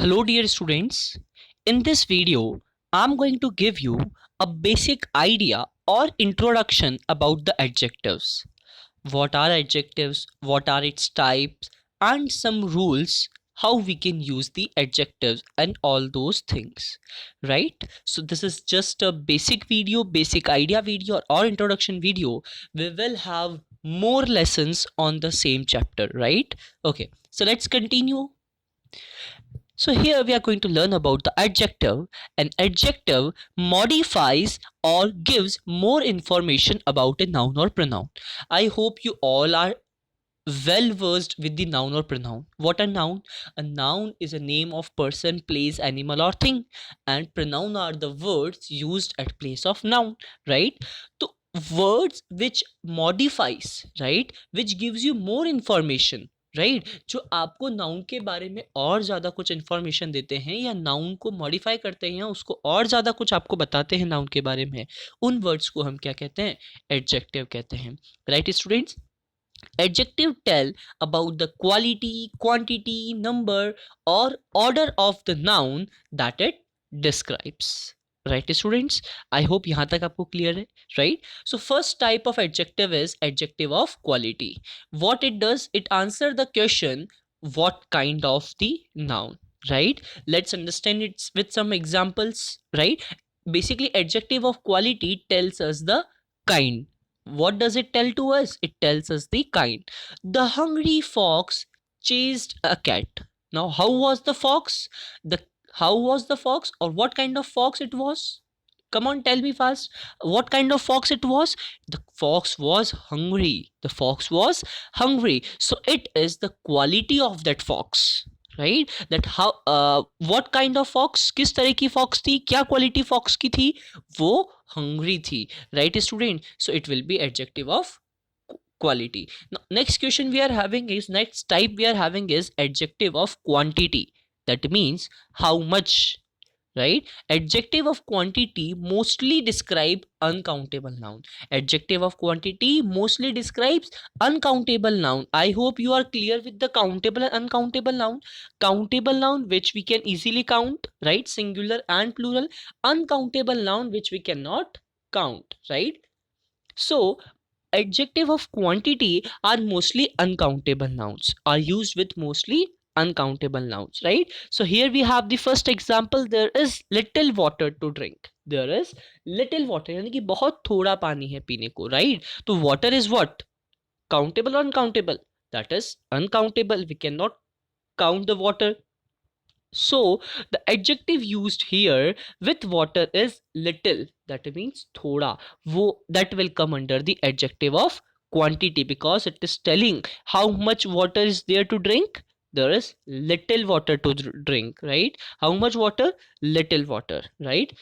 Hello dear students, in this video I'm going to give you a basic idea or introduction about the adjectives. What are adjectives, what are its types and some rules how we can use the adjectives and all those things, right? So this is just a basic video, basic idea video or introduction video. We will have more lessons on the same chapter, right? Okay, so let's continue. So here we are going to learn about the adjective. An adjective modifies or gives more information about a noun or pronoun. I hope you all are well versed with the noun or pronoun. What a noun? A noun is a name of person, place, animal or thing, and pronoun are the words used at place of noun, right? So words which modifies, right, which gives you more information, right जो आपको noun के बारे में और ज़्यादा कुछ information देते हैं या नाउन को मॉडिफाई करते हैं या उसको और ज़्यादा कुछ आपको बताते हैं नाउन के बारे में, उन वर्ड्स को हम क्या कहते हैं? एडजेक्टिव कहते हैं, right students? Adjective tell about the quality, quantity, number or order of the noun that it describes. Right students, I hope यहाँ तक आपको clear है, right? So first type of adjective is adjective of quality. What it does, it answer the question what kind of the noun, right? Let's understand it with some examples, right? Basically adjective of quality tells us the kind. What does it tell to us? It tells us the kind. The hungry fox chased a cat. Now how was the fox? How was the fox, or what kind of fox it was? Come on, tell me fast. What kind of fox it was? The fox was hungry. The fox was hungry. So it is the quality of that fox, right? That how what kind of fox, किस तरह की fox थी, क्या quality fox की थी? वो hungry थी, right student? So it will be adjective of quality. Now next question we are having is, next type we are having is adjective of quantity. That means how much, right? Adjective of quantity mostly describe uncountable noun. Adjective of quantity mostly describes uncountable noun. I hope you are clear with the countable and uncountable noun. Countable noun which we can easily count, right? Singular and plural. Uncountable noun which we cannot count, right? So adjective of quantity are mostly uncountable nouns, are used with mostly uncountable nouns, right? So here we have the first example. There is little water to drink. There is little water, यानी कि बहुत थोड़ा पानी है पीने को, right? तो water is what? Countable or uncountable? That is uncountable. We cannot count the water. So the adjective used here with water is little. That means thoda. That will come under the adjective of quantity because it is telling how much water is there to drink. There is little water to drink, right? How much water? Little water, right?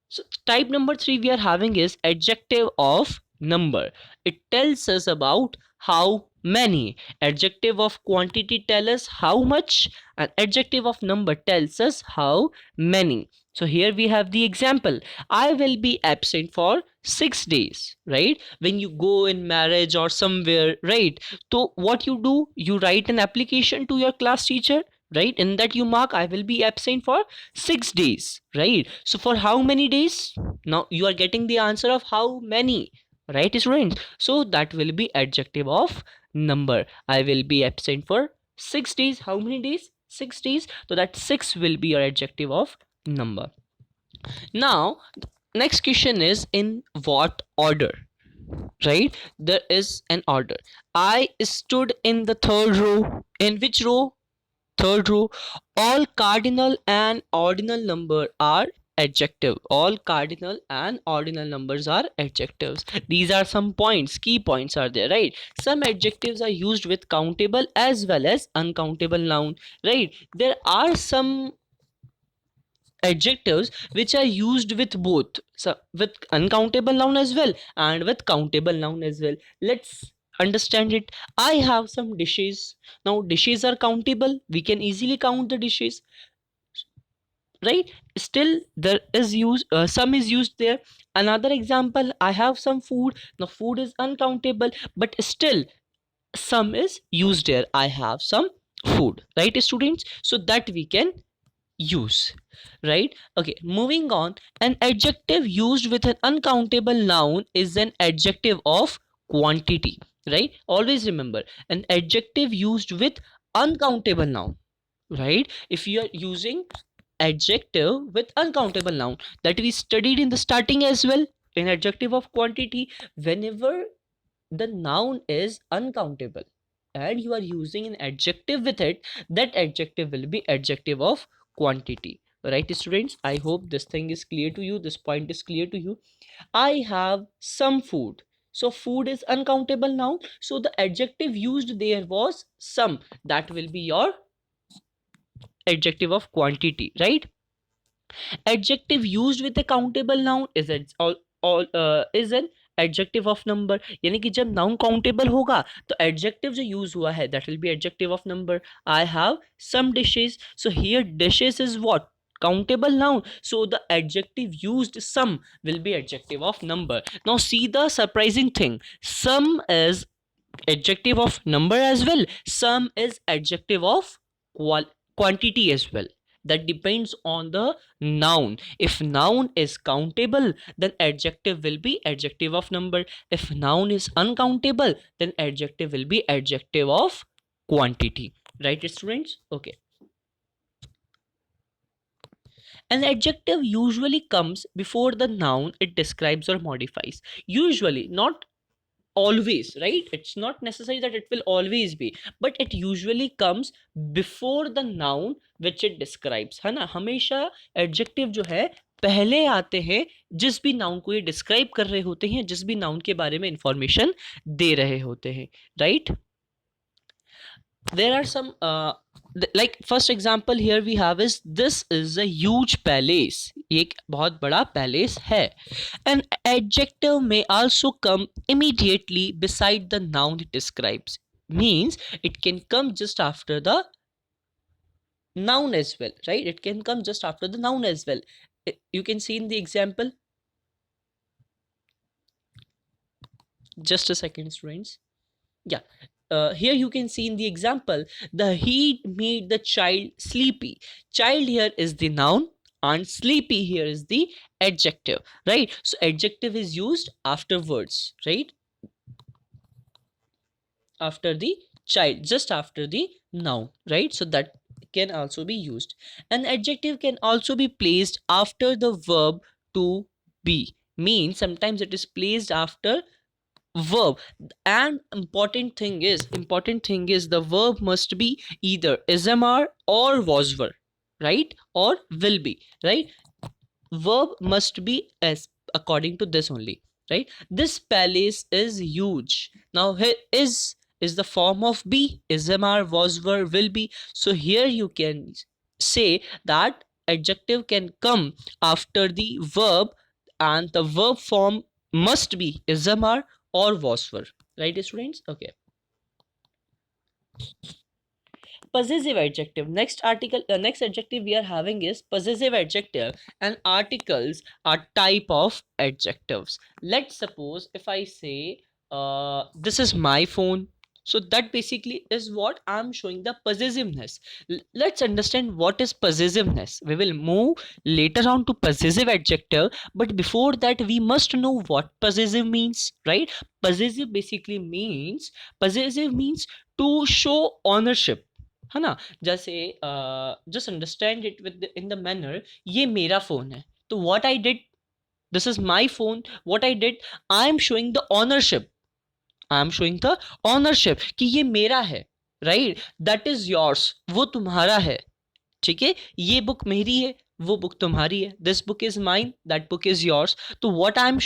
So type number 3 we are having is adjective of number. It tells us about how many. Adjective of quantity tell us how much, and adjective of number tells us how many. So here we have the example. I will be absent for 6 days, right? When you go in marriage or somewhere, right? So what you do, you write an application to your class teacher, right? In that you mark I will be absent for 6 days, right? So for how many days? Now you are getting the answer of how many, right students? So that will be adjective of number. I will be absent for 6 days. How many days? 6 days. So that 6 will be your adjective of number. Now next question is in what order, right? There is an order. I stood in the third row. In which row? Third row. All cardinal and ordinal number are adjective. All cardinal and ordinal numbers are adjectives. These are some points, key points are there, right? Some adjectives are used with countable as well as uncountable noun, right? There are some adjectives which are used with both, so with uncountable noun as well and with countable noun as well. Let's understand it. I have some dishes. Now dishes are countable, we can easily count the dishes, right? Still there is used, some is used there. Another example, I have some food. Now food is uncountable, but still some is used there. I have some food, right students? So that we can use, right? Okay, moving on. An adjective used with an uncountable noun is an adjective of quantity, right? Always remember, an adjective used with uncountable noun, right? If you are using adjective with uncountable noun, that we studied in the starting as well, in adjective of quantity, whenever the noun is uncountable and you are using an adjective with it, that adjective will be adjective of quantity, right students? I hope this thing is clear to you, this point is clear to you. I have some food, so food is uncountable noun, so the adjective used there was some, that will be your adjective of quantity, right? Adjective used with a countable noun is is an adjective of number, यानी कि जब noun countable होगा तो adjective जो use हुआ है that will be adjective of number. I have some dishes, so here dishes is what, countable noun, so the adjective used some will be adjective of number. Now see the surprising thing, some is adjective of number as well, some is adjective of quantity as well. That depends on the noun. If noun is countable, then adjective will be adjective of number. If noun is uncountable, then adjective will be adjective of quantity, right students? Okay, an adjective usually comes before the noun it describes or modifies. Usually, not always, right? It's not necessary that it will always be, but it usually comes before the noun which it describes, है ना? हमेशा adjective जो है पहले आते हैं जिस भी noun को ये describe कर रहे होते हैं, जिस भी noun के बारे में information दे रहे होते हैं, right? There are some like first example here we have is this is a huge palace, ये एक बहुत बड़ा palace है. An adjective may also come immediately beside the noun it describes, means it can come just after the noun as well, right? It can come just after the noun as well. You can see in the example, just a second students. Yeah, here you can see in the example, the heat made the child sleepy. Child here is the noun and sleepy here is the adjective, right? So adjective is used afterwards, right? After the child, just after the noun, right? So that can also be used. An adjective can also be placed after the verb to be, means sometimes it is placed after verb. And important thing is the verb must be either ismr or was were, right? Or will be, right? Verb must be as according to this only, right? This palace is huge. Now here is the form of be, ismr, was were, will be. So here you can say that adjective can come after the verb and the verb form must be ismr or was were, right students? Okay, possessive adjective. Next adjective we are having is possessive adjective, and articles are type of adjectives. Let's suppose if I say this is my phone, so that basically is what I'm showing the possessiveness. Let's understand what is possessiveness. We will move later on to possessive adjective, but before that we must know what possessive means, right? Possessive means to show ownership, है ना? जैसे just understand it with in the manner, ये मेरा phone है, तो what I did, this is my phone, what I did, I am showing the ownership, I am showing the ownership कि ये मेरा है, right? That is yours, वो तुम्हारा है, ठीक है? ये बुक मेरी है, वो बुक तुम्हारी है, this book is mine, that book is yours. तो what I am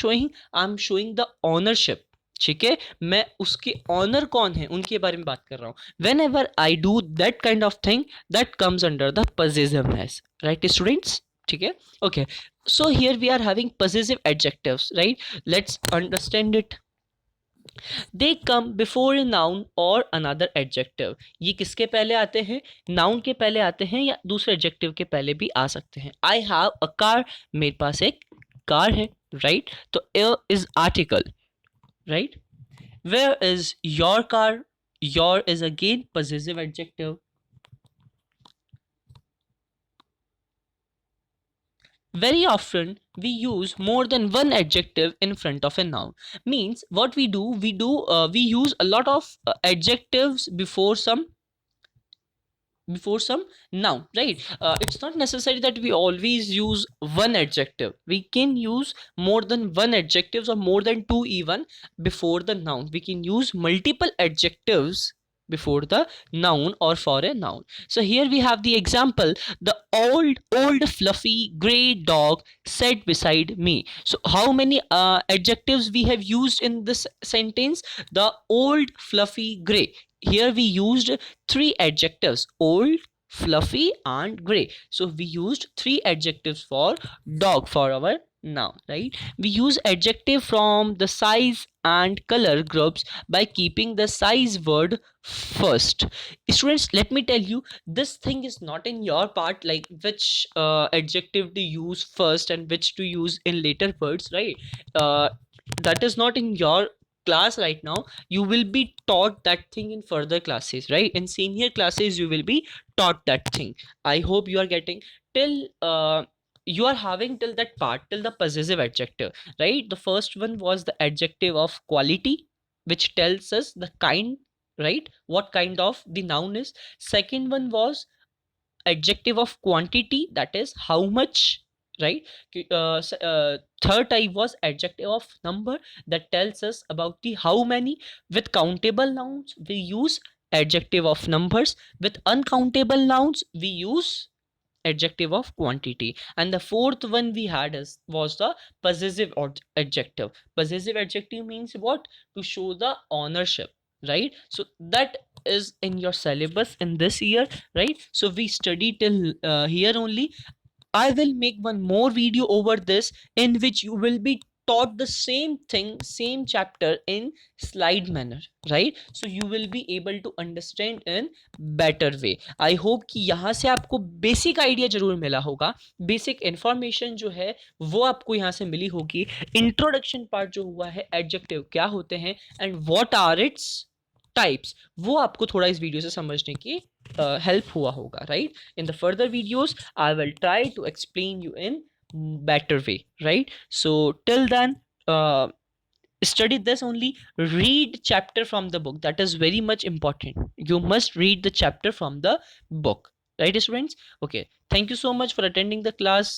showing the ownership, ठीक है? मैं उसके ऑनर कौन है उनके बारे में बात कर रहा हूं. When ever I do that kind of thing, that comes under the possessiveness, right students? ठीक है, okay. So here we are having possessive adjectives, right? Let's understand it. They come before a noun और another adjective. ये किसके पहले आते हैं? Noun के पहले आते हैं या दूसरे एडजेक्टिव के पहले भी आ सकते हैं. आई हैव अ कार, मेरे पास एक कार है, राइट? तो a is article, right? Where is your car, your is again possessive adjective. very often we use more than one adjective in front of a noun. Means what we use a lot of adjectives before some noun, right? It's not necessary that we always use one adjective. We can use more than one adjectives or more than two even before the noun. We can use multiple adjectives before the noun or for a noun. So here we have the example: the old fluffy gray dog sat beside me. So how many adjectives we have used in this sentence? The old fluffy gray. Here we used three adjectives: old, fluffy and gray. So we used three adjectives for dog for our noun, right? We use adjective from the size and color groups by keeping the size word first. Students, let me tell you, this thing is not in your part, like which adjective to use first and which to use in later words, right? uh, that is not in your class right now. You will be taught that thing in further classes, right? In senior classes you will be taught that thing. I hope you are getting till you are having till that part, till the possessive adjective, right? The first one was the adjective of quality, which tells us the kind, right? What kind of the noun is. Second one was adjective of quantity, that is how much, right? Third type was adjective of number, that tells us about the how many. With countable nouns we use adjective of numbers. With uncountable nouns we use adjective of quantity. And the fourth one we had was the possessive adjective. Possessive adjective means what? To show the ownership, right? So that is in your syllabus in this year, right? So we study till here only. I will make one more video over this in which you will be taught the same thing, same chapter in slide manner, right? So you will be able to understand in better way. I hope कि यहाँ से आपको basic idea जरूर मिला होगा, basic information जो है वो आपको यहाँ से मिली होगी. इंट्रोडक्शन पार्ट जो हुआ है, एडजेक्टिव क्या होते हैं and what are its types, वो आपको थोड़ा इस वीडियो से समझने की help हुआ होगा, right? In the further videos I will try to explain you in better way, right? So till then, uh, study this only. Read chapter from the book, that is very much important. You must read the chapter from the book, right students? Okay, thank you so much for attending the class.